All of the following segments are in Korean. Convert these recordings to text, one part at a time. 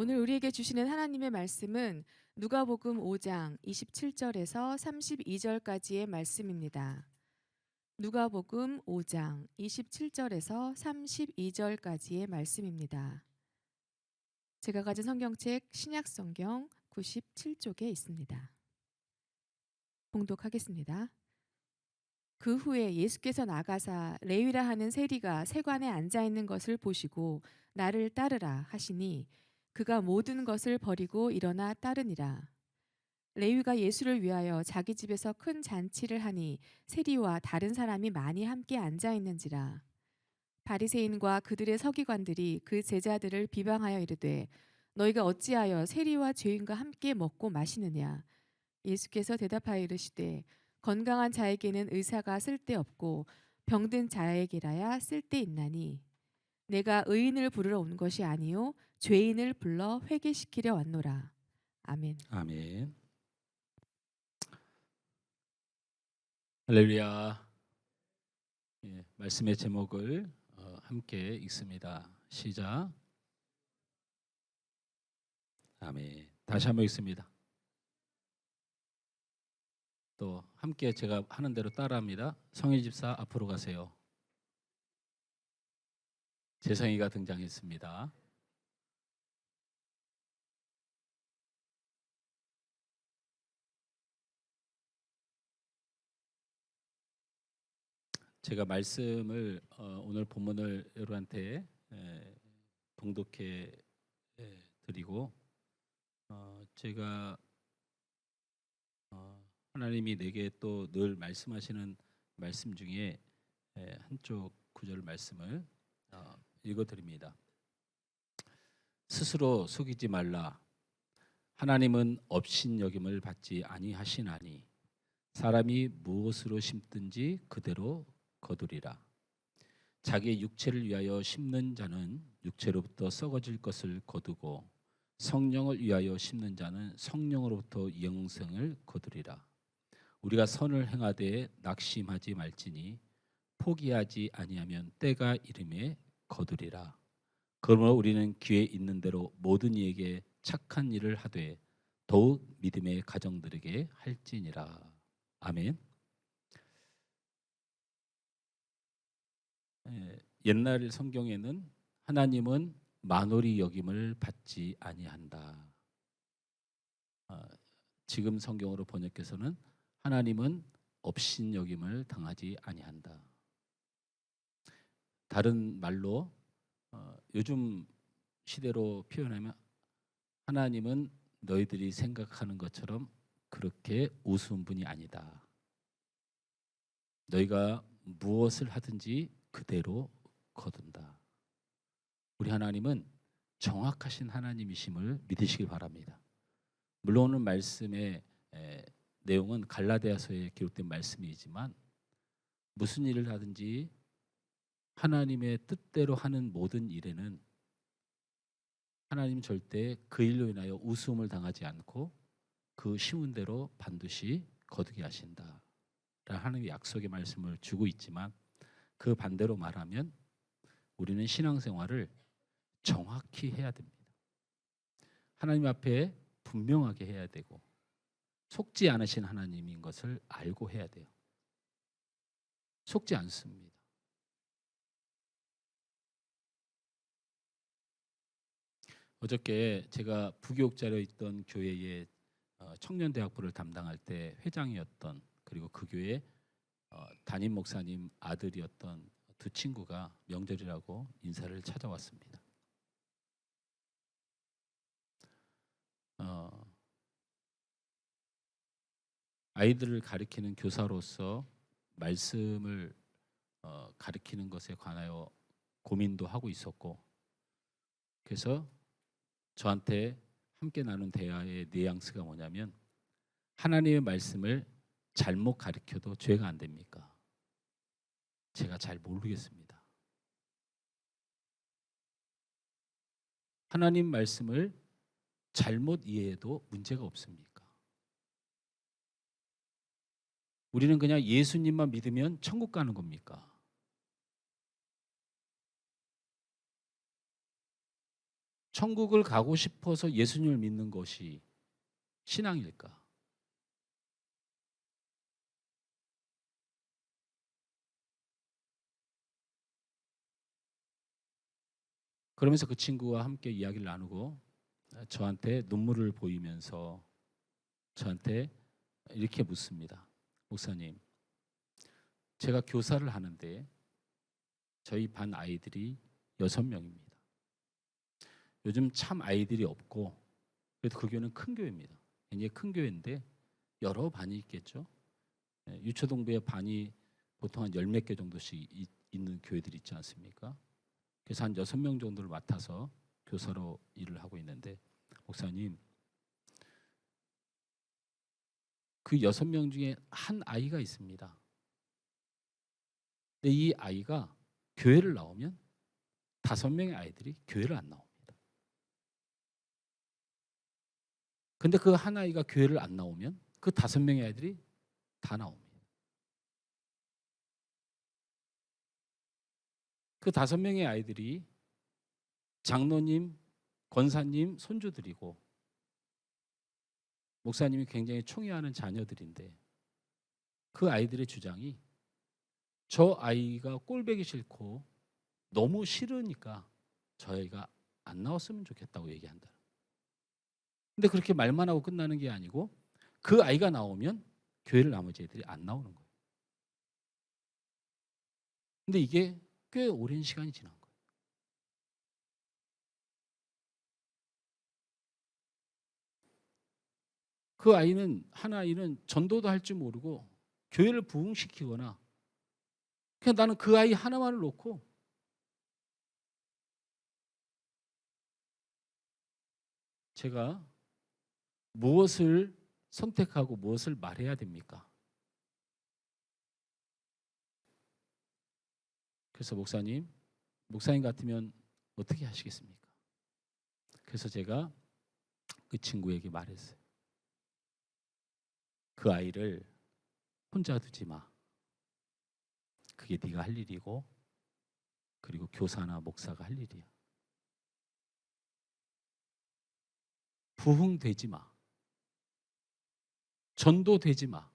오늘 우리에게 주시는 하나님의 말씀은 누가복음 5장 27절에서 32절까지의 말씀입니다. 누가복음 5장 27절에서 32절까지의 말씀입니다. 제가 가진 성경책 신약성경 97쪽에 있습니다. 봉독하겠습니다. 그 후에 예수께서 나가사 레위라 하는 세리가 세관에 앉아 있는 것을 보시고 나를 따르라 하시니 그가 모든 것을 버리고 일어나 따르니라. 레위가 예수를 위하여 자기 집에서 큰 잔치를 하니 세리와 다른 사람이 많이 함께 앉아 있는지라. 바리새인과 그들의 서기관들이 그 제자들을 비방하여 이르되 너희가 어찌하여 세리와 죄인과 함께 먹고 마시느냐. 예수께서 대답하여 이르시되 건강한 자에게는 의사가 쓸데없고 병든 자에게라야 쓸데있나니 내가 의인을 부르러 온 것이 아니요 죄인을 불러 회개시키려 왔노라. 아멘. 아멘. 할렐루야. 말씀의 제목을 함께 읽습니다. 시작. 아멘. 다시 한번 읽습니다. 또 함께 제가 하는 대로 따라합니다. 성희 집사 앞으로 가세요. 재성이가 등장했습니다. 제가 말씀을 오늘 본문을 여러분한테 봉독해 드리고 제가 하나님이 내게 또 늘 말씀하시는 말씀 중에 한쪽 구절 말씀을 읽어드립니다. 스스로 속이지 말라. 하나님은 업신여김을 받지 아니하시나니 사람이 무엇으로 심든지 그대로 거두리라. 자기의 육체를 위하여 심는 자는 육체로부터 썩어질 것을 거두고 성령을 위하여 심는 자는 성령으로부터 영생을 거두리라. 우리가 선을 행하되 낙심하지 말지니 포기하지 아니하면 때가 이름에 거두리라. 그러므로 우리는 기회 있는 대로 모든 이에게 착한 일을 하되 더욱 믿음의 가정들에게 할지니라. 아멘. 옛날 성경에는 하나님은 만홀히 여김을 받지 아니한다. 지금 성경으로 번역해서는 하나님은 업신여김을 당하지 아니한다. 다른 말로 요즘 시대로 표현하면 하나님은 너희들이 생각하는 것처럼 그렇게 우스운 분이 아니다. 너희가 무엇을 하든지 그대로 거둔다. 우리 하나님은 정확하신 하나님이심을 믿으시길 바랍니다. 물론 오늘 말씀의 내용은 갈라디아서에 기록된 말씀이지만 무슨 일을 하든지 하나님의 뜻대로 하는 모든 일에는 하나님 절대 그 일로 인하여 우스움을 당하지 않고 그 쉬운 대로 반드시 거두게 하신다. 하나님의 약속의 말씀을 주고 있지만 그 반대로 말하면 우리는 신앙생활을 정확히 해야 됩니다. 하나님 앞에 분명하게 해야 되고 속지 않으신 하나님인 것을 알고 해야 돼요. 속지 않습니다. 어저께 제가 부교육자로 있던 교회의 청년대학부를 담당할 때 회장이었던 그리고 그 교회 담임 목사님 아들이었던 두 친구가 명절이라고 인사를 찾아왔습니다. 아이들을 가르치는 교사로서 말씀을 가르치는 것에 관하여 고민도 하고 있었고, 그래서 저한테 함께 나눈 대화의 뉘앙스가 뭐냐면 하나님의 말씀을 잘못 가르쳐도 죄가 안 됩니까? 제가 잘 모르겠습니다. 하나님 말씀을 잘못 이해해도 문제가 없습니까? 우리는 그냥 예수님만 믿으면 천국 가는 겁니까? 천국을 가고 싶어서 예수님을 믿는 것이 신앙일까? 그러면서 그 친구와 함께 이야기를 나누고 저한테 눈물을 보이면서 저한테 이렇게 묻습니다. 목사님, 제가 교사를 하는데 저희 반 아이들이 6명입니다. 요즘 참 아이들이 없고 그래도 그 교회는 큰 교회입니다. 굉장히 큰 교회인데 여러 반이 있겠죠. 유초동부에 반이 보통 한 10몇 개 정도씩 있는 교회들이 있지 않습니까? 그래서 한 6명 정도를 맡아서 교사로 일을 하고 있는데 목사님, 그 6명 중에 한 아이가 있습니다. 근데 이 아이가 교회를 나오면 5명의 아이들이 교회를 안 나옵니다. 근데 그 한 아이가 교회를 안 나오면 그 5명의 아이들이 다 나옵니다. 그 5명의 아이들이 장로님, 권사님 손주들이고 목사님이 굉장히 총애하는 자녀들인데 그 아이들의 주장이 저 아이가 꼴보기 싫고 너무 싫으니까 저 아이가 안 나왔으면 좋겠다고 얘기한다. 근데 그렇게 말만 하고 끝나는 게 아니고 그 아이가 나오면 교회를 나머지 애들이 안 나오는 거예요. 근데 이게 꽤 오랜 시간이 지난 거예요. 그 아이는 한 아이는 전도도 할 줄 모르고 교회를 부흥시키거나 그냥 나는 그 아이 하나만을 놓고 제가 무엇을 선택하고 무엇을 말해야 됩니까? 그래서 목사님 같으면 어떻게 하시겠습니까? 그래서 제가 그 친구에게 말했어요. 그 아이를 혼자 두지 마. 그게 네가 할 일이고 그리고 교사나 목사가 할 일이야. 부흥되지 마. 전도되지 마.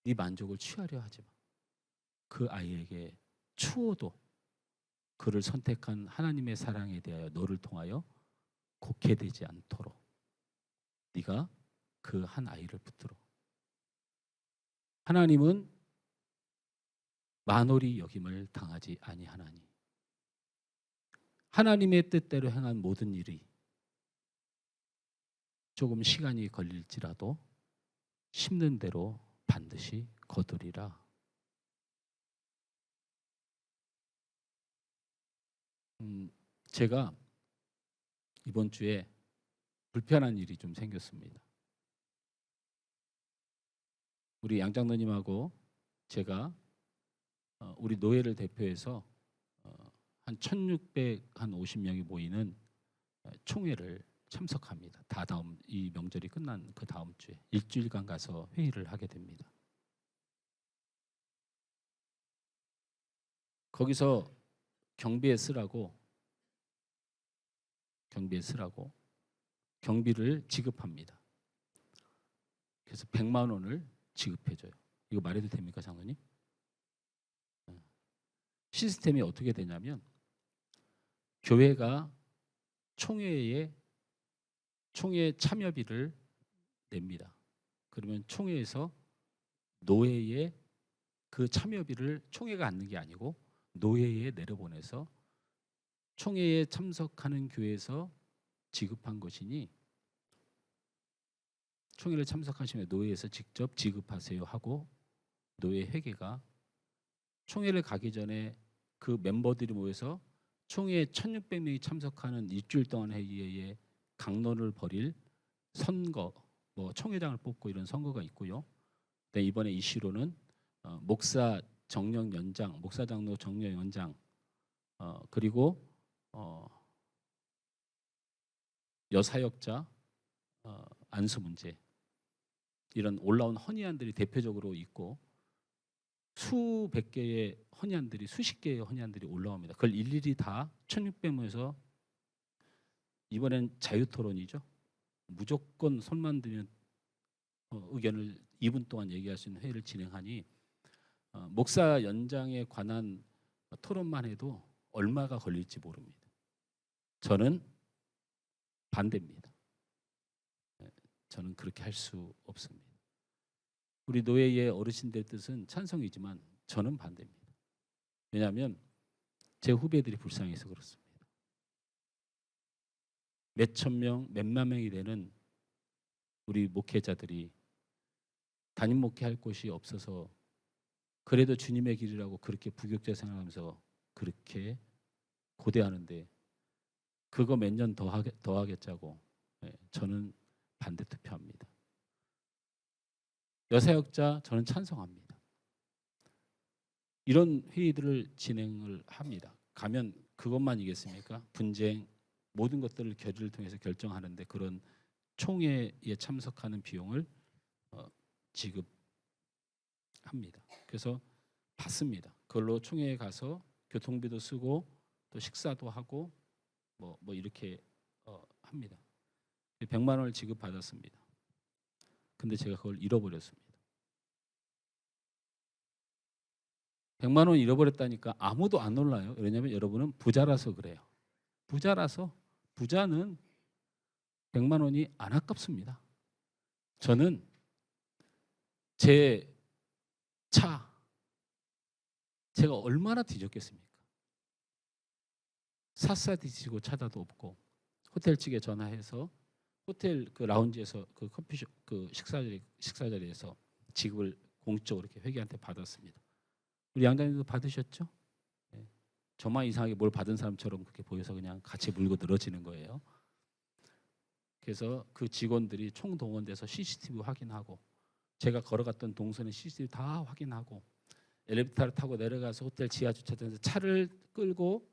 네 만족을 취하려 하지 마. 그 아이에게 추워도 그를 선택한 하나님의 사랑에 대하여 너를 통하여 곡해되지 않도록 네가 그 한 아이를 붙들어. 하나님은 만홀히 여김을 당하지 아니하나니 하나님의 뜻대로 행한 모든 일이 조금 시간이 걸릴지라도 심는 대로 반드시 거두리라. 제가 이번 주에 불편한 일이 좀 생겼습니다. 우리 양 장로님하고 제가 우리 노예를 대표해서 한 1,650명이 모이는 총회를 참석합니다. 다다음 이 명절이 끝난 그 다음 주에 일주일간 가서 회의를 하게 됩니다. 거기서 경비에 쓰라고 경비를 지급합니다. 그래서 100만 원을 지급해줘요. 이거 말해도 됩니까, 장로님? 시스템이 어떻게 되냐면 교회가 총회 참여비를 냅니다. 그러면 총회에서 노회에 그 참여비를 총회가 갖는 게 아니고 노회에 내려보내서 총회에 참석하는 교회에서 지급한 것이니 총회를 참석하시면 노회에서 직접 지급하세요 하고 노회 회계가 총회를 가기 전에 그 멤버들이 모여서 총회에 1,600명이 참석하는 일주일 동안 회의에 강론을 벌일 선거, 뭐 총회장을 뽑고 이런 선거가 있고요. 이번에 이슈로는 목사 장로 정령 연장, 그리고 여사역자 안수 문제 이런 올라온 헌의안들이 대표적으로 있고 수백 개의 헌혈들이 수십 개의 헌혈들이 올라옵니다. 그걸 일일이 다 1600명에서 이번엔 자유토론이죠. 무조건 손만 들면 의견을 2분 동안 얘기할 수 있는 회의를 진행하니 목사 연장에 관한 토론만 해도 얼마가 걸릴지 모릅니다. 저는 반대입니다. 저는 그렇게 할 수 없습니다. 우리 노예의 어르신들 뜻은 찬성이지만 저는 반대입니다. 왜냐하면 제 후배들이 불쌍해서 그렇습니다. 몇천 명, 몇만 명이 되는 우리 목회자들이 담임 목회할 곳이 없어서 그래도 주님의 길이라고 그렇게 부교육자 생활하면서 그렇게 고대하는데 그거 몇 년 더 하겠자고 저는 반대 투표합니다. 여사역자 저는 찬성합니다. 이런 회의들을 진행을 합니다. 가면 그것만이겠습니까? 분쟁 모든 것들을 결의를 통해서 결정하는데 그런 총회에 참석하는 비용을 지급합니다. 그래서 받습니다. 그걸로 총회에 가서 교통비도 쓰고 또 식사도 하고 뭐 이렇게 합니다. 100만 원을 지급받았습니다. 근데 제가 그걸 잃어버렸습니다. 100만 원 잃어버렸다니까 아무도 안 놀라요. 왜냐하면 여러분은 부자라서 그래요. 부자는 100만 원이 안 아깝습니다. 저는 제 차 제가 얼마나 뒤졌겠습니까? 샅샅이 뒤지고 찾아도 없고 호텔 측에 전화해서 호텔 그 라운지에서 그 커피숍 그 식사자리에서 지급을 공식적으로 이렇게 회계한테 받았습니다. 우리 양장님도 받으셨죠? 네. 저만 이상하게 뭘 받은 사람처럼 그렇게 보여서 그냥 같이 물고 늘어지는 거예요. 그래서 그 직원들이 총동원돼서 CCTV 확인하고 제가 걸어갔던 동선의 CCTV 다 확인하고 엘리베이터를 타고 내려가서 호텔 지하 주차장에서 차를 끌고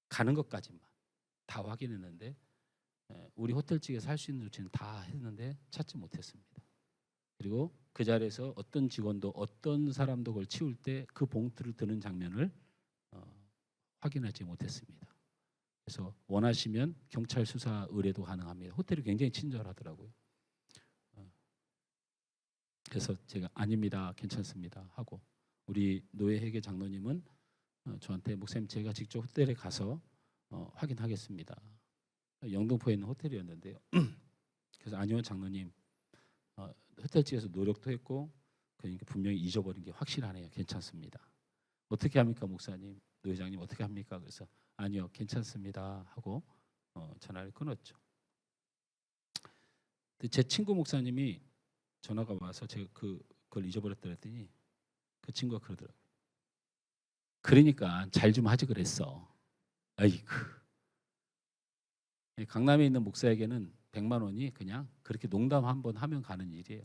가는 것까지만 다 확인했는데 우리 호텔 측에서 할 수 있는 조치는 다 했는데 찾지 못했습니다. 그리고 그 자리에서 어떤 직원도 어떤 사람도 그걸 치울 때 그 봉투를 드는 장면을 확인하지 못했습니다. 그래서 원하시면 경찰 수사 의뢰도 가능합니다. 호텔이 굉장히 친절하더라고요. 그래서 제가 아닙니다, 괜찮습니다 하고 우리 노예회계 장로님은 저한테 목사님 제가 직접 호텔에 가서 확인하겠습니다. 영등포에 있는 호텔이었는데요. 그래서 아니요 장로님 호텔 측에서 노력도 했고 그러니까 분명히 잊어버린 게 확실하네요. 괜찮습니다. 어떻게 합니까 목사님? 노회장님 어떻게 합니까? 그래서 아니요 괜찮습니다 하고 전화를 끊었죠. 근데 제 친구 목사님이 전화가 와서 제가 그걸 잊어버렸다 했더니 그 친구가 그러더라고요. 그러니까 잘 좀 하지 그랬어. 아이고. 강남에 있는 목사에게는 100만 원이 그냥 그렇게 농담 한번 하면 가는 일이에요.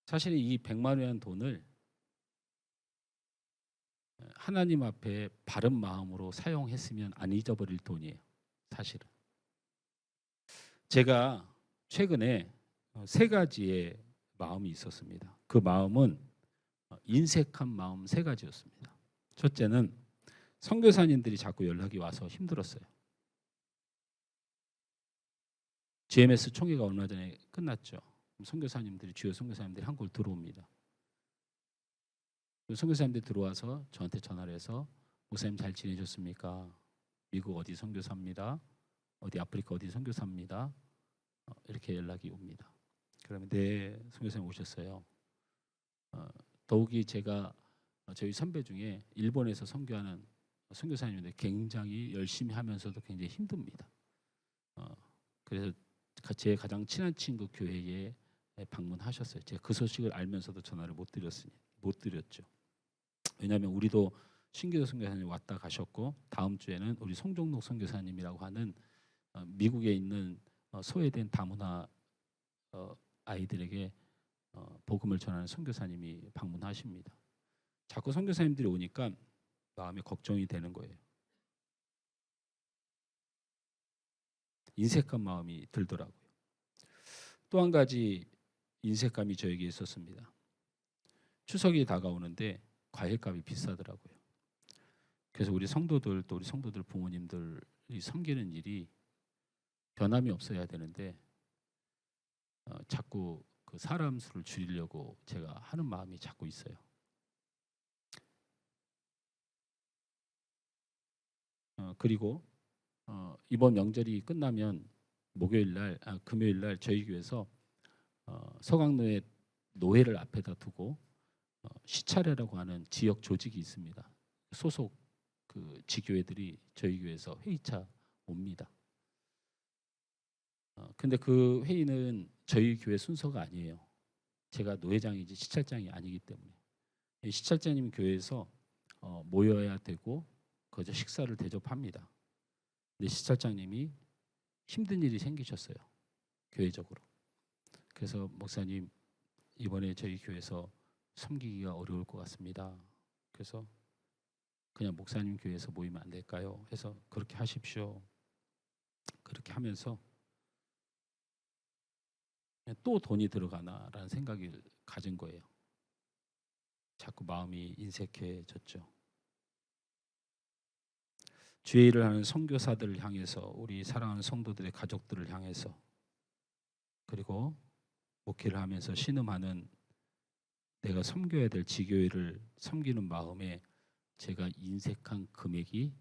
사실 이 100만 원이라는 돈을 하나님 앞에 바른 마음으로 사용했으면 안 잊어버릴 돈이에요. 사실은. 제가 최근에 세 가지의 마음이 있었습니다. 그 마음은 인색한 마음 세 가지였습니다. 첫째는 선교사님들이 자꾸 연락이 와서 힘들었어요. GMS 총회가 얼마 전에 끝났죠. 선교사님들이 주요 선교사님들이 한국을 들어옵니다. 선교사님들이 들어와서 저한테 전화를 해서 목사님 잘 지내셨습니까? 미국 어디 선교사입니다. 어디 아프리카 어디 선교사입니다. 이렇게 연락이 옵니다. 그러면 네 선교사님 오셨어요. 더욱이 제가 저희 선배 중에 일본에서 선교하는 선교사님인데 굉장히 열심히 하면서도 굉장히 힘듭니다. 그래서 제 가장 친한 친구 교회에 방문하셨어요. 제가 그 소식을 알면서도 전화를 못 드렸죠. 왜냐하면 우리도 신기도 선교사님 왔다 가셨고 다음 주에는 우리 송종록 선교사님이라고 하는 미국에 있는 소외된 다문화 아이들에게 복음을 전하는 선교사님이 방문하십니다. 자꾸 선교사님들이 오니까 마음에 걱정이 되는 거예요. 인색한 마음이 들더라고요. 또 한 가지 인색감이 저에게 있었습니다. 추석이 다가오는데 과일값이 비싸더라고요. 그래서 우리 성도들 또 우리 성도들 부모님들이 섬기는 일이 변함이 없어야 되는데 자꾸 그 사람 수를 줄이려고 제가 하는 마음이 자꾸 있어요. 그리고 이번 명절이 끝나면 금요일 날 저희 교회에서 서강로에 노회를 앞에다 두고 시차례라고 하는 지역 조직이 있습니다. 소속 그 지교회들이 저희 교회에서 회의차 옵니다. 근데 그 회의는 저희 교회 순서가 아니에요. 제가 노회장이지 시찰장이 아니기 때문에 시찰장님 교회에서 모여야 되고 거기서 식사를 대접합니다. 근데 시찰장님이 힘든 일이 생기셨어요. 교회적으로. 그래서 목사님 이번에 저희 교회에서 섬기기가 어려울 것 같습니다. 그래서 그냥 목사님 교회에서 모이면 안 될까요? 해서 그렇게 하십시오. 그렇게 하면서 또 돈이 들어가나라는 생각을 가진 거예요. 자꾸 마음이 인색해졌죠. 주의 일을 하는 선교사들을 향해서 우리 사랑하는 성도들의 가족들을 향해서 그리고 목회를 하면서 신음하는 내가 섬겨야 될 지교회를 섬기는 마음에 제가 인색한 금액이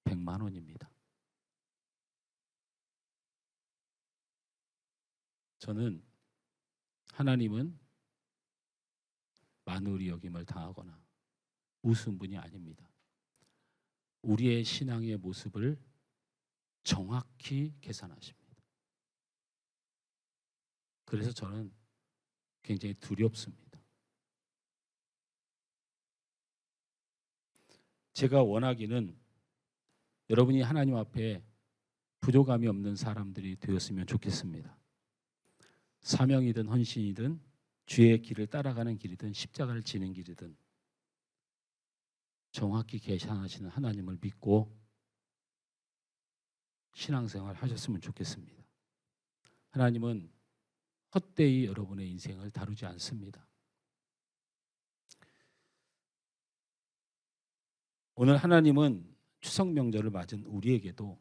100만 원입니다. 저는 하나님은 만우리 여김을 당하거나 우스운 분이 아닙니다. 우리의 신앙의 모습을 정확히 계산하십니다. 그래서 저는 굉장히 두렵습니다. 제가 원하기는 여러분이 하나님 앞에 부족함이 없는 사람들이 되었으면 좋겠습니다. 사명이든 헌신이든 주의 길을 따라가는 길이든 십자가를 지는 길이든 정확히 계산하시는 하나님을 믿고 신앙생활 하셨으면 좋겠습니다. 하나님은 헛되이 여러분의 인생을 다루지 않습니다. 오늘 하나님은 추석 명절을 맞은 우리에게도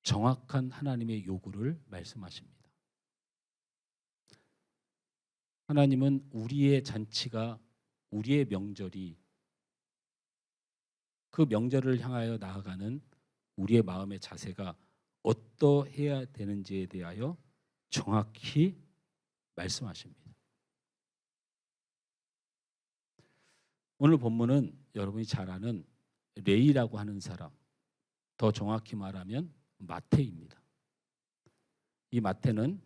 정확한 하나님의 요구를 말씀하십니다. 하나님은 우리의 잔치가 우리의 명절이 그 명절을 향하여 나아가는 우리의 마음의 자세가 어떠해야 되는지에 대하여 정확히 말씀하십니다. 오늘 본문은 여러분이 잘 아는 레위라고 하는 사람, 더 정확히 말하면 마태입니다. 이 마태는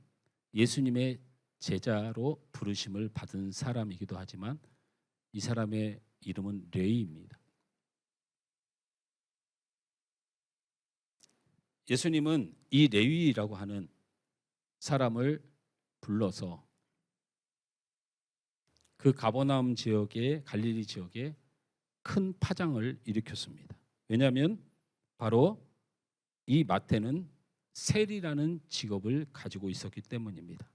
예수님의 제자로 부르심을 받은 사람이기도 하지만 이 사람의 이름은 레위입니다. 예수님은 이 레위라고 하는 사람을 불러서 그 가버나움 지역의 갈릴리 지역에 큰 파장을 일으켰습니다. 왜냐하면 바로 이 마태는 세리라는 직업을 가지고 있었기 때문입니다.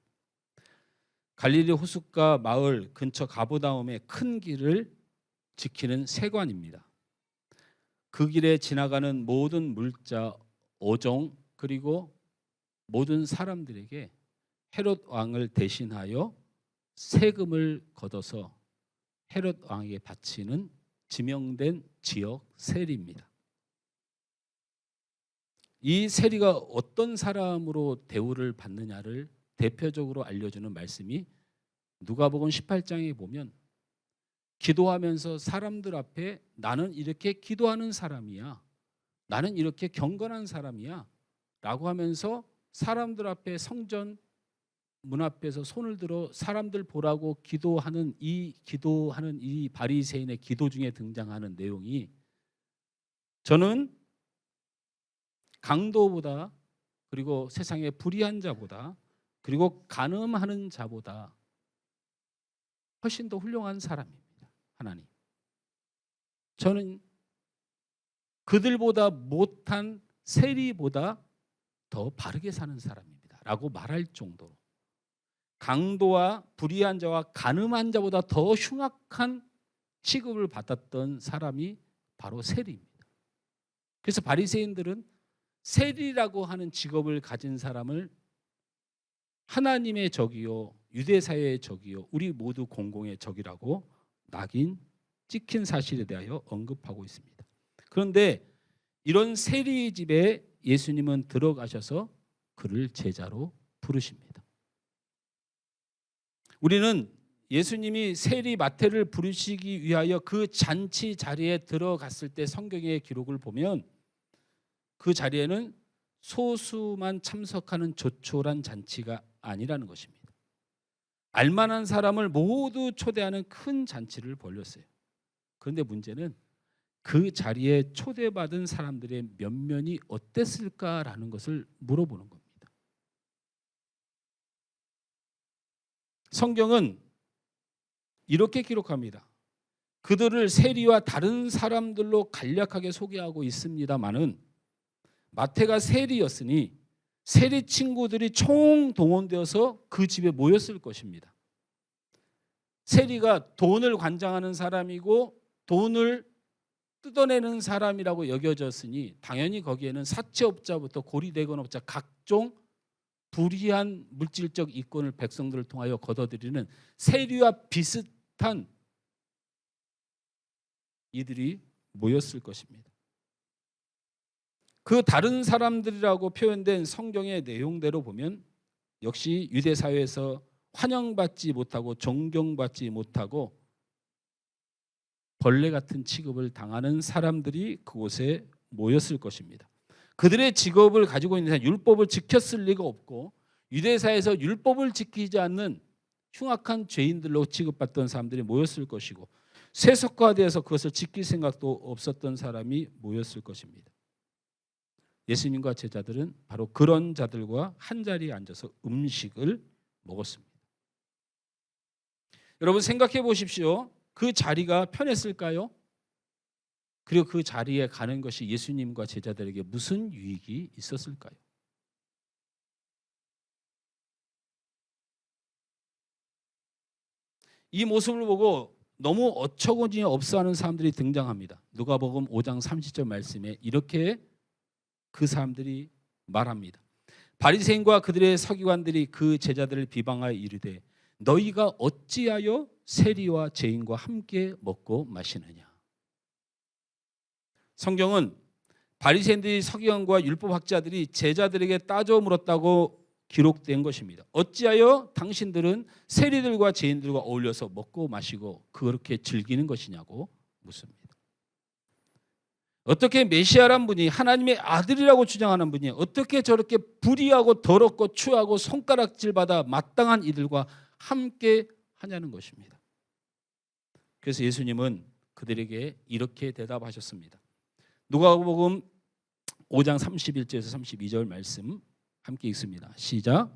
갈릴리 호숫가 마을 근처 가버나움의 큰 길을 지키는 세관입니다. 그 길에 지나가는 모든 물자, 어종 그리고 모든 사람들에게 헤롯 왕을 대신하여 세금을 걷어서 헤롯 왕에게 바치는 지명된 지역 세리입니다. 이 세리가 어떤 사람으로 대우를 받느냐를 대표적으로 알려주는 말씀이 누가복음 18장에 보면 기도하면서 사람들 앞에 나는 이렇게 기도하는 사람이야, 나는 이렇게 경건한 사람이야 라고 하면서 사람들 앞에 성전 문 앞에서 손을 들어 사람들 보라고 기도하는 이 바리새인의 기도 중에 등장하는 내용이 저는 강도보다 그리고 세상의 불의한 자보다 그리고 간음하는 자보다 훨씬 더 훌륭한 사람입니다. 하나님. 저는 그들보다 못한 세리보다 더 바르게 사는 사람입니다 라고 말할 정도로 강도와 불의한 자와 간음한 자보다 더 흉악한 취급을 받았던 사람이 바로 세리입니다. 그래서 바리새인들은 세리라고 하는 직업을 가진 사람을 하나님의 적이요 유대 사회의 적이요 우리 모두 공공의 적이라고 낙인 찍힌 사실에 대하여 언급하고 있습니다. 그런데 이런 세리 집에 예수님은 들어가셔서 그를 제자로 부르십니다. 우리는 예수님이 세리 마태를 부르시기 위하여 그 잔치 자리에 들어갔을 때 성경의 기록을 보면 그 자리에는 소수만 참석하는 조촐한 잔치가 아니라는 것입니다. 알만한 사람을 모두 초대하는 큰 잔치를 벌였어요. 그런데 문제는 그 자리에 초대받은 사람들의 면면이 어땠을까라는 것을 물어보는 겁니다. 성경은 이렇게 기록합니다. 그들을 세리와 다른 사람들로 간략하게 소개하고 있습니다마는 마태가 세리였으니 세리 친구들이 총동원되어서 그 집에 모였을 것입니다. 세리가 돈을 관장하는 사람이고 돈을 뜯어내는 사람이라고 여겨졌으니 당연히 거기에는 사채업자부터 고리대건업자 각종 불이한 물질적 이권을 백성들을 통하여 거둬들이는 세리와 비슷한 이들이 모였을 것입니다. 그 다른 사람들이라고 표현된 성경의 내용대로 보면 역시 유대 사회에서 환영받지 못하고 존경받지 못하고 벌레 같은 취급을 당하는 사람들이 그곳에 모였을 것입니다. 그들의 직업을 가지고 있는 사람, 율법을 지켰을 리가 없고 유대사에서 율법을 지키지 않는 흉악한 죄인들로 취급받던 사람들이 모였을 것이고 세속화되어서 그것을 지킬 생각도 없었던 사람이 모였을 것입니다. 예수님과 제자들은 바로 그런 자들과 한자리에 앉아서 음식을 먹었습니다. 여러분 생각해 보십시오. 그 자리가 편했을까요? 그리고 그 자리에 가는 것이 예수님과 제자들에게 무슨 유익이 있었을까요? 이 모습을 보고 너무 어처구니 없어 하는 사람들이 등장합니다. 누가복음 5장 30절 말씀에 이렇게 그 사람들이 말합니다. 바리새인과 그들의 서기관들이 그 제자들을 비방하여 이르되 너희가 어찌하여 세리와 죄인과 함께 먹고 마시느냐. 성경은 바리새인들이 서기관과 율법학자들이 제자들에게 따져 물었다고 기록된 것입니다. 어찌하여 당신들은 세리들과 죄인들과 어울려서 먹고 마시고 그렇게 즐기는 것이냐고 묻습니다. 어떻게 메시아란 분이 하나님의 아들이라고 주장하는 분이 어떻게 저렇게 불의하고 더럽고 추하고 손가락질받아 마땅한 이들과 함께 하냐는 것입니다. 그래서 예수님은 그들에게 이렇게 대답하셨습니다. 누가복음 5장 31절에서 32절 말씀 함께 읽습니다. 시작.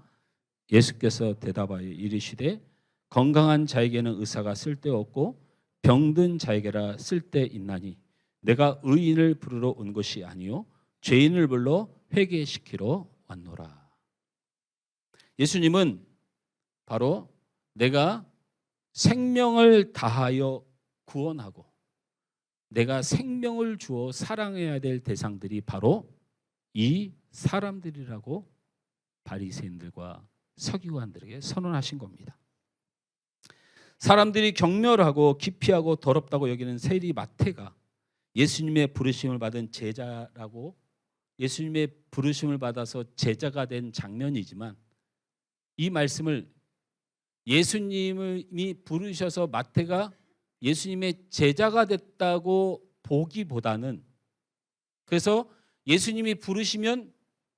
예수께서 대답하여 이르시되 건강한 자에게는 의사가 쓸데없고 병든 자에게라 쓸데있나니 내가 의인을 부르러 온 것이 아니요 죄인을 불러 회개시키러 왔노라. 예수님은 바로 내가 생명을 다하여 구원하고 내가 생명을 주어 사랑해야 될 대상들이 바로 이 사람들이라고 바리새인들과 서기관들에게 선언하신 겁니다. 사람들이 경멸하고 기피하고 더럽다고 여기는 세리 마태가 예수님의 부르심을 받은 제자라고 예수님의 부르심을 받아서 제자가 된 장면이지만 이 말씀을 예수님이 부르셔서 마태가 예수님의 제자가 됐다고 보기보다는 그래서 예수님이 부르시면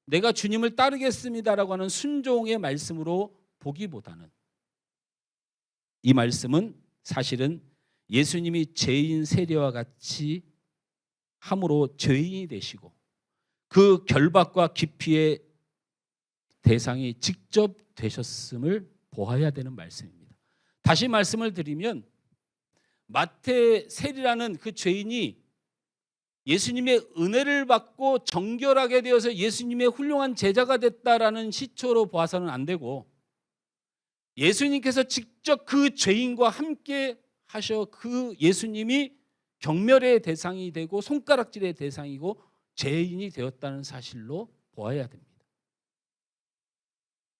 내가 주님을 따르겠습니다라고 하는 순종의 말씀으로 보기보다는 이 말씀은 사실은 예수님이 죄인 세리와 같이 함으로 죄인이 되시고 그 결박과 기피의 대상이 직접 되셨음을 보아야 되는 말씀입니다. 다시 말씀을 드리면 마태 세리라는 그 죄인이 예수님의 은혜를 받고 정결하게 되어서 예수님의 훌륭한 제자가 됐다라는 시초로 보아서는 안 되고, 예수님께서 직접 그 죄인과 함께 하셔 그 예수님이 경멸의 대상이 되고 손가락질의 대상이고 죄인이 되었다는 사실로 보아야 됩니다.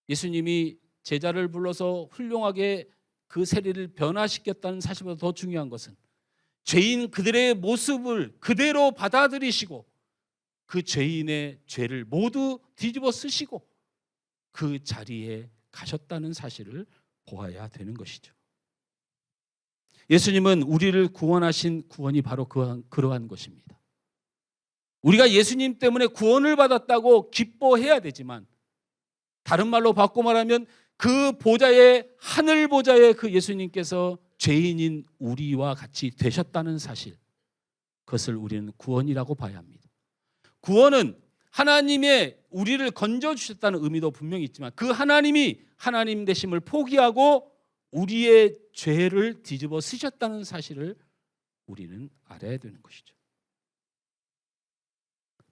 예수님이 제자를 불러서 훌륭하게 그 세리를 변화시켰다는 사실보다 더 중요한 것은 죄인 그들의 모습을 그대로 받아들이시고 그 죄인의 죄를 모두 뒤집어 쓰시고 그 자리에 가셨다는 사실을 보아야 되는 것이죠. 예수님은 우리를 구원하신 구원이 바로 그러한 것입니다. 우리가 예수님 때문에 구원을 받았다고 기뻐해야 되지만, 다른 말로 바꿔 말하면 그 보좌에, 하늘 보좌에 그 예수님께서 죄인인 우리와 같이 되셨다는 사실, 그것을 우리는 구원이라고 봐야 합니다. 구원은 하나님의 우리를 건져주셨다는 의미도 분명히 있지만, 그 하나님이 하나님 되심을 포기하고 우리의 죄를 뒤집어 쓰셨다는 사실을 우리는 알아야 되는 것이죠.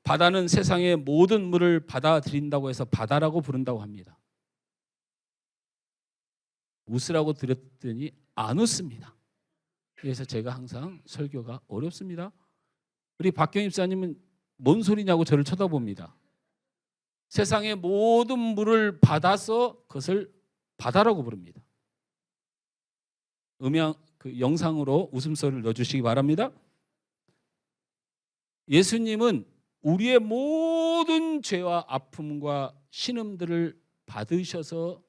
바다는 세상의 모든 물을 받아들인다고 해서 바다라고 부른다고 합니다. 웃으라고 드렸더니 안 웃습니다. 그래서 제가 항상 설교가 어렵습니다. 우리 박경임 집사님은 뭔 소리냐고 저를 쳐다봅니다. 세상의 모든 물을 받아서 그것을 바다라고 부릅니다. 영상으로 웃음소리를 넣어주시기 바랍니다. 예수님은 우리의 모든 죄와 아픔과 신음들을 받으셔서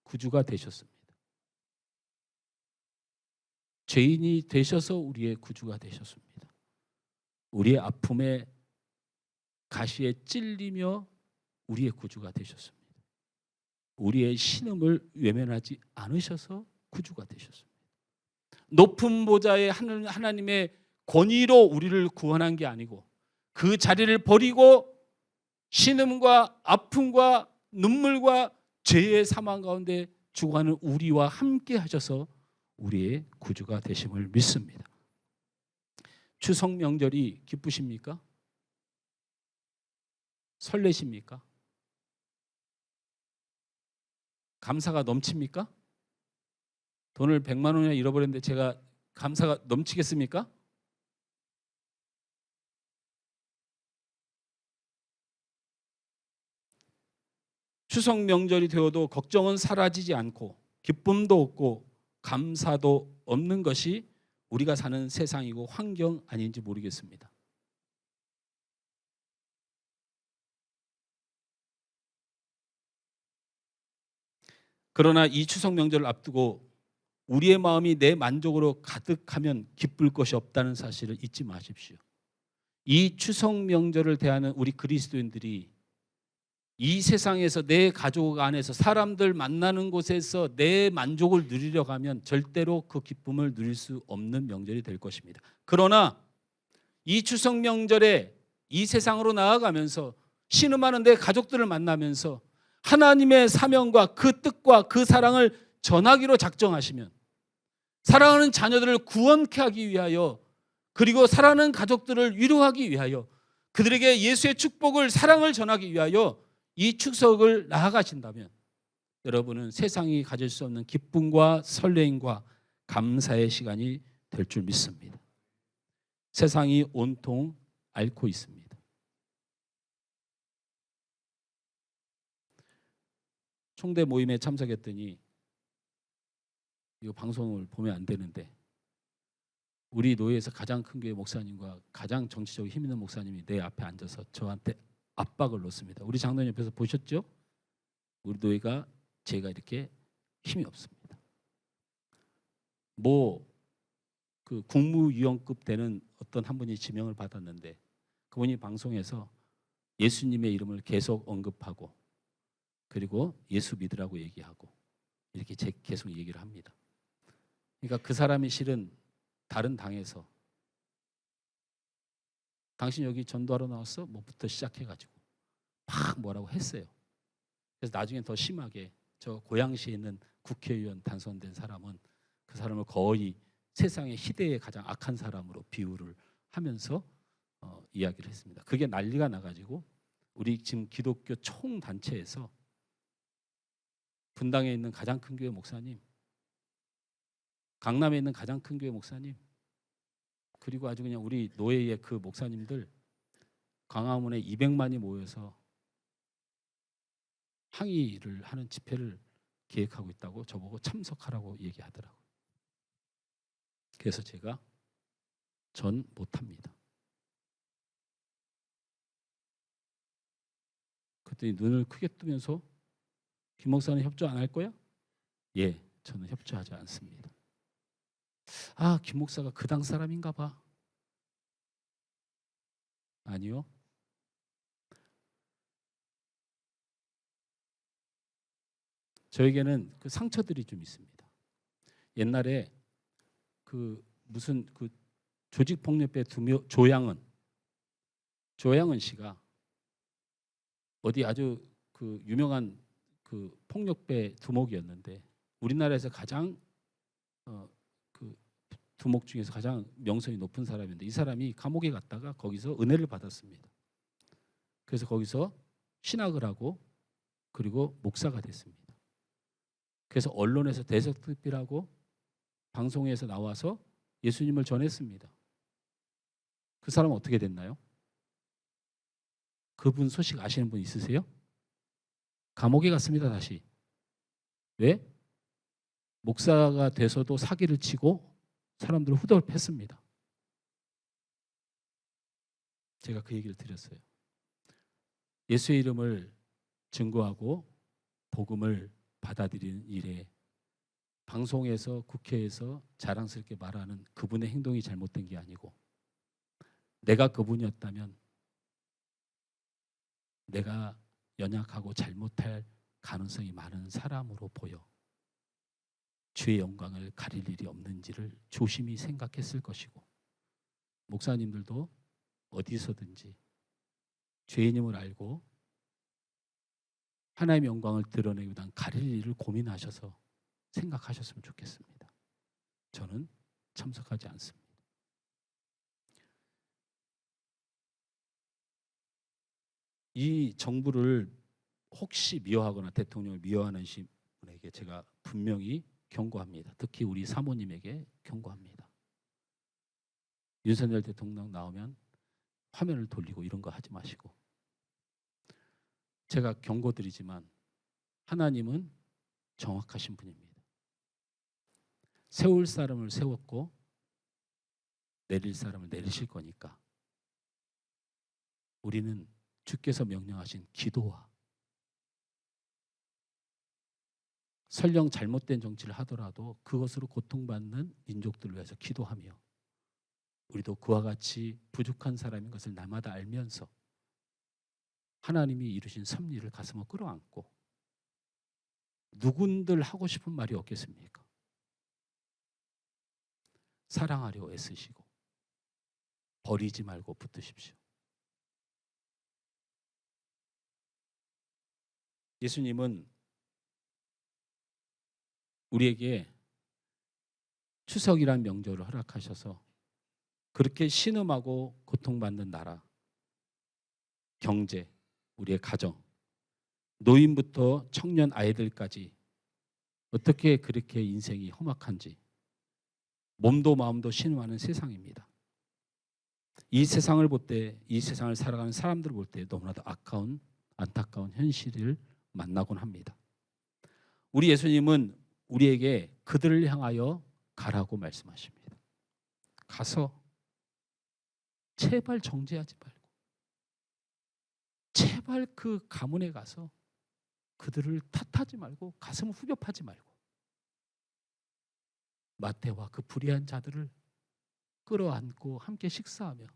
구주가 되셨습니다. 죄인이 되셔서 우리의 구주가 되셨습니다. 우리의 아픔에 가시에 찔리며 우리의 구주가 되셨습니다. 우리의 신음을 외면하지 않으셔서 구주가 되셨습니다. 높은 보좌의 하나님의 권위로 우리를 구원한 게 아니고, 그 자리를 버리고 신음과 아픔과 눈물과 죄의 사망 가운데 죽어가는 우리와 함께 하셔서 우리의 구주가 되심을 믿습니다. 추석 명절이 기쁘십니까? 설레십니까? 감사가 넘칩니까? 돈을 100만 원이나 잃어버렸는데 제가 감사가 넘치겠습니까? 추석 명절이 되어도 걱정은 사라지지 않고 기쁨도 없고 감사도 없는 것이 우리가 사는 세상이고 환경 아닌지 모르겠습니다. 그러나 이 추석 명절을 앞두고 우리의 마음이 내 만족으로 가득하면 기쁠 것이 없다는 사실을 잊지 마십시오. 이 추석 명절을 대하는 우리 그리스도인들이 이 세상에서 내 가족 안에서 사람들 만나는 곳에서 내 만족을 누리려 가면 절대로 그 기쁨을 누릴 수 없는 명절이 될 것입니다. 그러나 이 추석 명절에 이 세상으로 나아가면서 신음하는 내 가족들을 만나면서 하나님의 사명과 그 뜻과 그 사랑을 전하기로 작정하시면, 사랑하는 자녀들을 구원케 하기 위하여, 그리고 사랑하는 가족들을 위로하기 위하여, 그들에게 예수의 축복을, 사랑을 전하기 위하여 이 추석을 나아가신다면 여러분은 세상이 가질 수 없는 기쁨과 설레임과 감사의 시간이 될 줄 믿습니다. 세상이 온통 앓고 있습니다. 총대 모임에 참석했더니, 이 방송을 보면 안 되는데, 우리 노예에서 가장 큰 교회 목사님과 가장 정치적으로 힘 있는 목사님이 내 앞에 앉아서 저한테 압박을 넣습니다. 우리 장로님 옆에서 보셨죠? 우리 노예가 제가 이렇게 힘이 없습니다. 그 국무위원급 되는 어떤 한 분이 지명을 받았는데, 그분이 방송에서 예수님의 이름을 계속 언급하고, 그리고 예수 믿으라고 얘기하고, 이렇게 계속 얘기를 합니다. 그러니까 그 사람이 실은 다른 당에서 당신 여기 전도하러 나왔어? 뭐부터 시작해가지고 막 뭐라고 했어요. 그래서 나중에 더 심하게 저 고양시에 있는 국회의원 당선된 사람은 그 사람을 거의 세상의 희대의 가장 악한 사람으로 비유를 하면서 이야기를 했습니다. 그게 난리가 나가지고 우리 지금 기독교 총 단체에서 분당에 있는 가장 큰 교회 목사님, 강남에 있는 가장 큰 교회 목사님, 그리고 아주 그냥 우리 노예의 그 목사님들 광화문에 200만이 모여서 항의를 하는 집회를 계획하고 있다고 저보고 참석하라고 얘기하더라고요. 그래서 제가 전 못합니다. 그랬더니 눈을 크게 뜨면서 김 목사는 협조 안 할 거야? 예, 저는 협조하지 않습니다. 아, 김 목사가 그 당 사람인가 봐. 아니요. 저에게는 그 상처들이 좀 있습니다. 옛날에 그 무슨 그 조직폭력배 조양은 씨가 어디 아주 그 유명한 그 폭력배 두목이었는데 우리나라에서 가장 그 두목 중에서 가장 명성이 높은 사람인데 이 사람이 감옥에 갔다가 거기서 은혜를 받았습니다. 그래서 거기서 신학을 하고 그리고 목사가 됐습니다. 그래서 언론에서 대석특필하고 방송에서 나와서 예수님을 전했습니다. 그 사람은 어떻게 됐나요? 그분 소식 아시는 분 있으세요? 감옥에 갔습니다. 다시. 왜? 목사가 돼서도 사기를 치고 사람들을 후덜 팼습니다. 제가 그 얘기를 드렸어요. 예수의 이름을 증거하고 복음을 받아들이는 일에 방송에서 국회에서 자랑스럽게 말하는 그분의 행동이 잘못된 게 아니고 내가 그분이었다면 내가 연약하고 잘못할 가능성이 많은 사람으로 보여 주의 영광을 가릴 일이 없는지를 조심히 생각했을 것이고 목사님들도 어디서든지 죄인임을 알고 하나님의 영광을 드러내기 위한 가릴 일을 고민하셔서 생각하셨으면 좋겠습니다. 저는 참석하지 않습니다. 이 정부를 혹시 미워하거나 대통령을 미워하는 분에게 제가 분명히 경고합니다. 특히 우리 사모님에게 경고합니다. 윤석열 대통령 나오면 화면을 돌리고 이런 거 하지 마시고 제가 경고드리지만 하나님은 정확하신 분입니다. 세울 사람을 세웠고 내릴 사람을 내리실 거니까 우리는 주께서 명령하신 기도와 설령 잘못된 정치를 하더라도 그것으로 고통받는 민족들을 위해서 기도하며 우리도 그와 같이 부족한 사람인 것을 날마다 알면서 하나님이 이루신 섭리를 가슴에 끌어안고 누군들 하고 싶은 말이 없겠습니까? 사랑하려 애쓰시고 버리지 말고 붙드십시오. 예수님은 우리에게 추석이란 명절을 허락하셔서 그렇게 신음하고 고통받는 나라, 경제, 우리의 가정, 노인부터 청년 아이들까지 어떻게 그렇게 인생이 험악한지 몸도 마음도 신음하는 세상입니다. 이 세상을 볼 때, 이 세상을 살아가는 사람들을 볼 때 너무나도 아까운 안타까운 현실을 만나곤 합니다. 우리 예수님은 우리에게 그들을 향하여 가라고 말씀하십니다. 가서 제발 정죄하지 말고 제발 그 가문에 가서 그들을 탓하지 말고 가슴을 후벼 파지 말고 마태와 그 불의한 자들을 끌어안고 함께 식사하며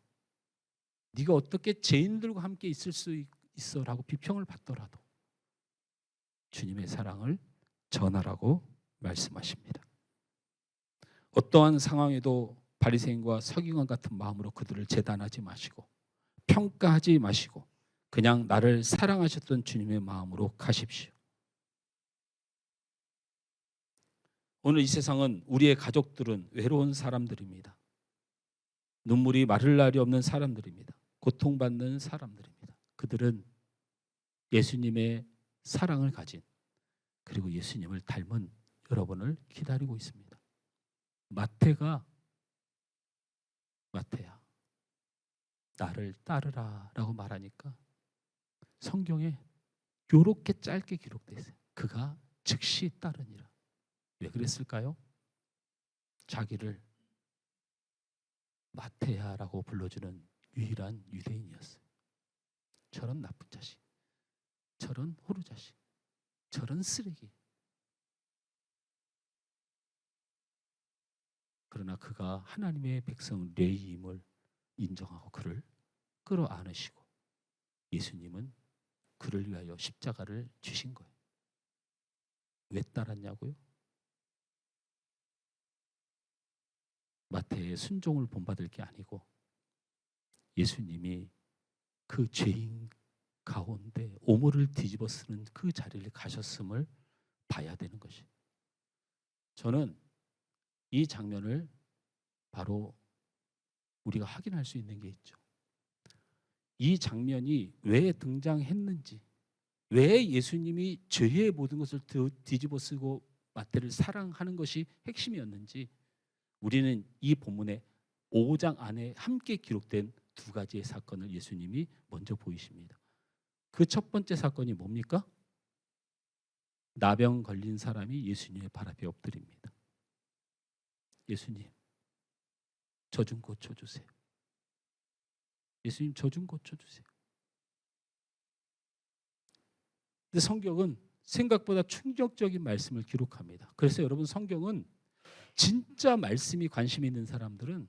네가 어떻게 죄인들과 함께 있을 수 있어라고 비평을 받더라도 주님의 사랑을 전하라고 말씀하십니다. 어떠한 상황에도 바리새인과 서기관 같은 마음으로 그들을 재단하지 마시고 평가하지 마시고 그냥 나를 사랑하셨던 주님의 마음으로 가십시오. 오늘 이 세상은 우리의 가족들은 외로운 사람들입니다. 눈물이 마를 날이 없는 사람들입니다. 고통받는 사람들입니다. 그들은 예수님의 사랑을 가진, 그리고 예수님을 닮은 여러분을 기다리고 있습니다. 마태야 나를 따르라 라고 말하니까 성경에 요렇게 짧게 기록되어 있어요. 그가 즉시 따르니라. 왜 그랬을까요? 자기를 마태야라고 불러주는 유일한 유대인이었어요. 저런 나쁜 자식, 저런 호루 자식, 저런 쓰레기. 그러나 그가 하나님의 백성 레위임을 인정하고 그를 끌어안으시고 예수님은 그를 위하여 십자가를 주신 거예요. 왜 따랐냐고요? 마태의 순종을 본받을 게 아니고 예수님이 그 죄인 가운데 오물을 뒤집어 쓰는 그 자리를 가셨음을 봐야 되는 것이. 저는 이 장면을 바로 우리가 확인할 수 있는 게 있죠. 이 장면이 왜 등장했는지, 왜 예수님이 죄의 모든 것을 뒤집어 쓰고 마태를 사랑하는 것이 핵심이었는지 우리는 이 본문의 5장 안에 함께 기록된 두 가지의 사건을 예수님이 먼저 보이십니다. 그 첫 번째 사건이 뭡니까? 나병 걸린 사람이 예수님의 발 앞에 엎드립니다. 예수님, 저 좀 고쳐주세요. 예수님, 저 좀 고쳐주세요. 근데 성경은 생각보다 충격적인 말씀을 기록합니다. 그래서 여러분, 성경은 진짜 말씀이 관심 있는 사람들은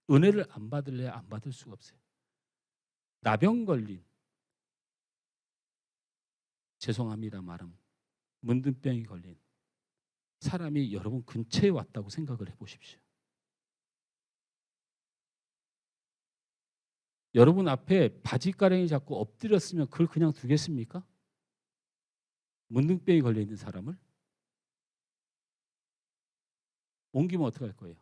은혜를 안 받을래 안 받을 수가 없어요. 나병 걸린, 죄송합니다 말은, 문둥병이 걸린 사람이 여러분 근처에 왔다고 생각을 해보십시오. 여러분 앞에 바지가랑이 잡고 엎드렸으면 그걸 그냥 두겠습니까? 문둥병이 걸려있는 사람을 옮기면 어떡할 거예요?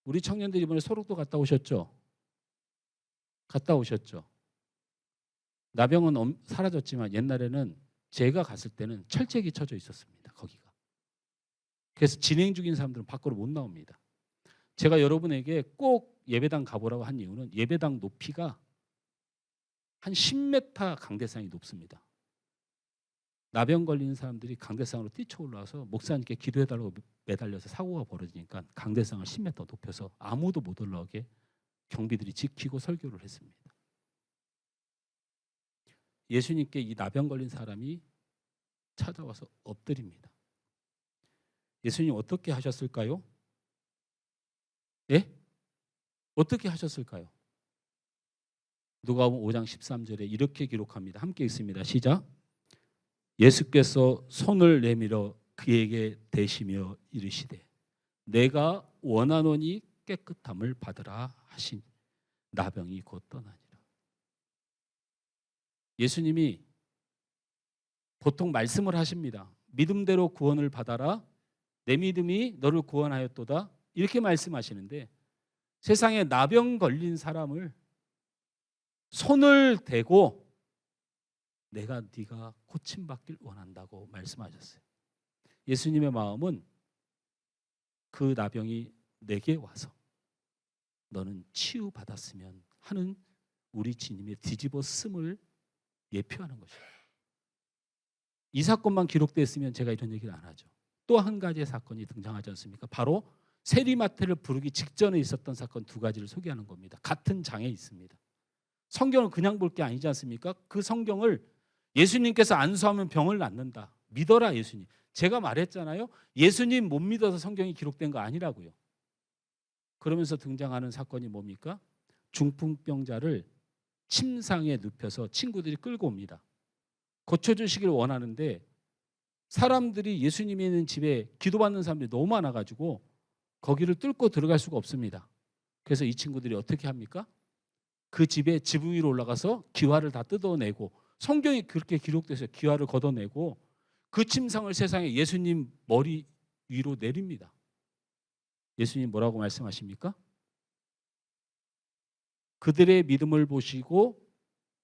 우리 청년들 이번에 소록도 갔다 오셨죠? 갔다 오셨죠? 나병은 사라졌지만 옛날에는 제가 갔을 때는 철책이 쳐져 있었습니다. 거기가. 그래서 진행 중인 사람들은 밖으로 못 나옵니다. 제가 여러분에게 꼭 예배당 가보라고 한 이유는 예배당 높이가 한 10m 강대상이 높습니다. 나병 걸리는 사람들이 강대상으로 뛰쳐올라와서 목사님께 기도해달라고 매달려서 사고가 벌어지니까 강대상을 10m 높여서 아무도 못 올라오게 경비들이 지키고 설교를 했습니다. 예수님께 이 나병 걸린 사람이 찾아와서 엎드립니다. 예수님 어떻게 하셨을까요? 예? 어떻게 하셨을까요? 누가복음 5장 13절에 이렇게 기록합니다. 함께 읽습니다. 시작. 예수께서 손을 내밀어 그에게 대시며 이르시되 내가 원하노니 깨끗함을 받으라 하시니 나병이 곧 떠나니라. 예수님이 보통 말씀을 하십니다. 믿음대로 구원을 받아라. 내 믿음이 너를 구원하였도다. 이렇게 말씀하시는데 세상에 나병 걸린 사람을 손을 대고 내가 네가 고침받길 원한다고 말씀하셨어요. 예수님의 마음은 그 나병이 내게 와서 너는 치유받았으면 하는 우리 주님의 뒤집어 쓴을 예표하는 것입니다. 이 사건만 기록됐으면 제가 이런 얘기를 안 하죠. 또 한 가지의 사건이 등장하지 않습니까? 바로 세리마태를 부르기 직전에 있었던 사건 두 가지를 소개하는 겁니다. 같은 장에 있습니다. 성경을 그냥 볼 게 아니지 않습니까? 그 성경을 예수님께서 안수하면 병을 낫는다. 믿어라 예수님. 제가 말했잖아요. 예수님 못 믿어서 성경이 기록된 거 아니라고요. 그러면서 등장하는 사건이 뭡니까? 중풍병자를 침상에 눕혀서 친구들이 끌고 옵니다. 고쳐주시길 원하는데 사람들이 예수님이 있는 집에 기도받는 사람들이 너무 많아가지고 거기를 뚫고 들어갈 수가 없습니다. 그래서 이 친구들이 어떻게 합니까? 그 집에 지붕 위로 올라가서 기와를 다 뜯어내고 성경이 그렇게 기록돼서 기와를 걷어내고 그 침상을 세상에 예수님 머리 위로 내립니다. 예수님 뭐라고 말씀하십니까? 그들의 믿음을 보시고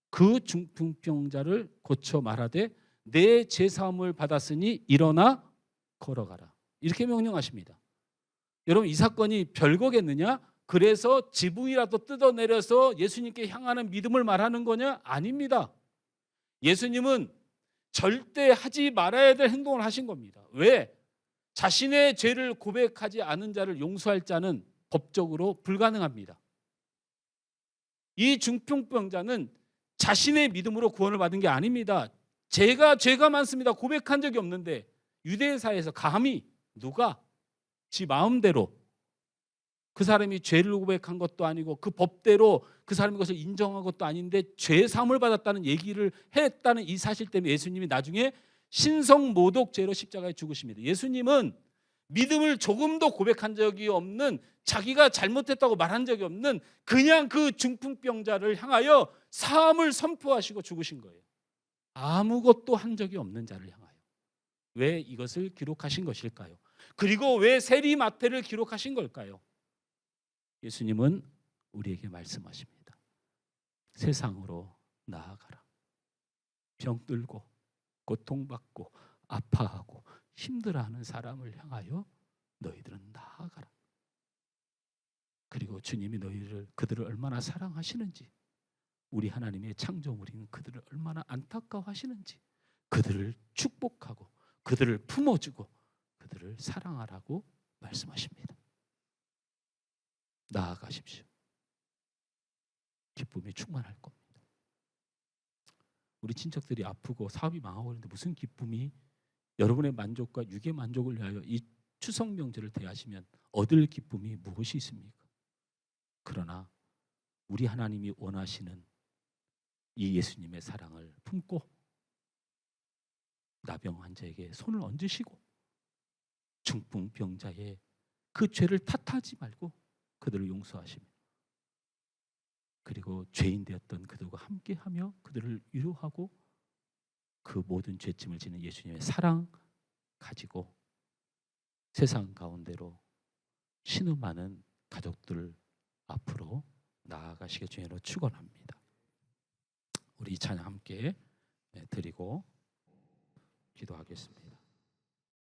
그 중풍병자를 고쳐 말하되 내 제사함을 받았으니 일어나 걸어가라. 이렇게 명령하십니다. 여러분, 이 사건이 별거겠느냐? 그래서 지붕이라도 뜯어내려서 예수님께 향하는 믿음을 말하는 거냐? 아닙니다. 예수님은 절대 하지 말아야 될 행동을 하신 겁니다. 왜? 자신의 죄를 고백하지 않은 자를 용서할 자는 법적으로 불가능합니다. 이 중풍병자는 자신의 믿음으로 구원을 받은 게 아닙니다. 죄가 많습니다. 고백한 적이 없는데 유대사에서 감히 누가 지 마음대로 그 사람이 죄를 고백한 것도 아니고 그 법대로 그 사람이 것을 인정한 것도 아닌데 죄 사함을 받았다는 얘기를 했다는 이 사실 때문에 예수님이 나중에 신성모독죄로 십자가에 죽으십니다. 예수님은 믿음을 조금도 고백한 적이 없는, 자기가 잘못했다고 말한 적이 없는 그냥 그 중풍병자를 향하여 사함을 선포하시고 죽으신 거예요. 아무것도 한 적이 없는 자를 향하여. 왜 이것을 기록하신 것일까요? 그리고 왜 세리마태를 기록하신 걸까요? 예수님은 우리에게 말씀하십니다. 세상으로 나아가라. 병들고 고통받고 아파하고 힘들어하는 사람을 향하여 너희들은 나아가라. 그리고 주님이 그들을 얼마나 사랑하시는지, 우리 하나님의 창조물인 그들을 얼마나 안타까워하시는지, 그들을 축복하고 그들을 품어주고 그들을 사랑하라고 말씀하십니다. 나아가십시오. 기쁨이 충만할 겁니다. 우리 친척들이 아프고 사업이 망하고 있는데 무슨 기쁨이, 여러분의 만족과 육의 만족을 위하여 이 추석 명절을 대하시면 얻을 기쁨이 무엇이 있습니까? 그러나 우리 하나님이 원하시는 이 예수님의 사랑을 품고 나병 환자에게 손을 얹으시고 중풍병자의 그 죄를 탓하지 말고 그들을 용서하시며, 그리고 죄인 되었던 그들과 함께하며 그들을 위로하고 그 모든 죄짐을 지는 예수님의 사랑 가지고 세상 가운데로 신음하는 가족들 앞으로 나아가시길 주님으로 축원합니다. 우리 이 찬양 함께 드리고 기도하겠습니다.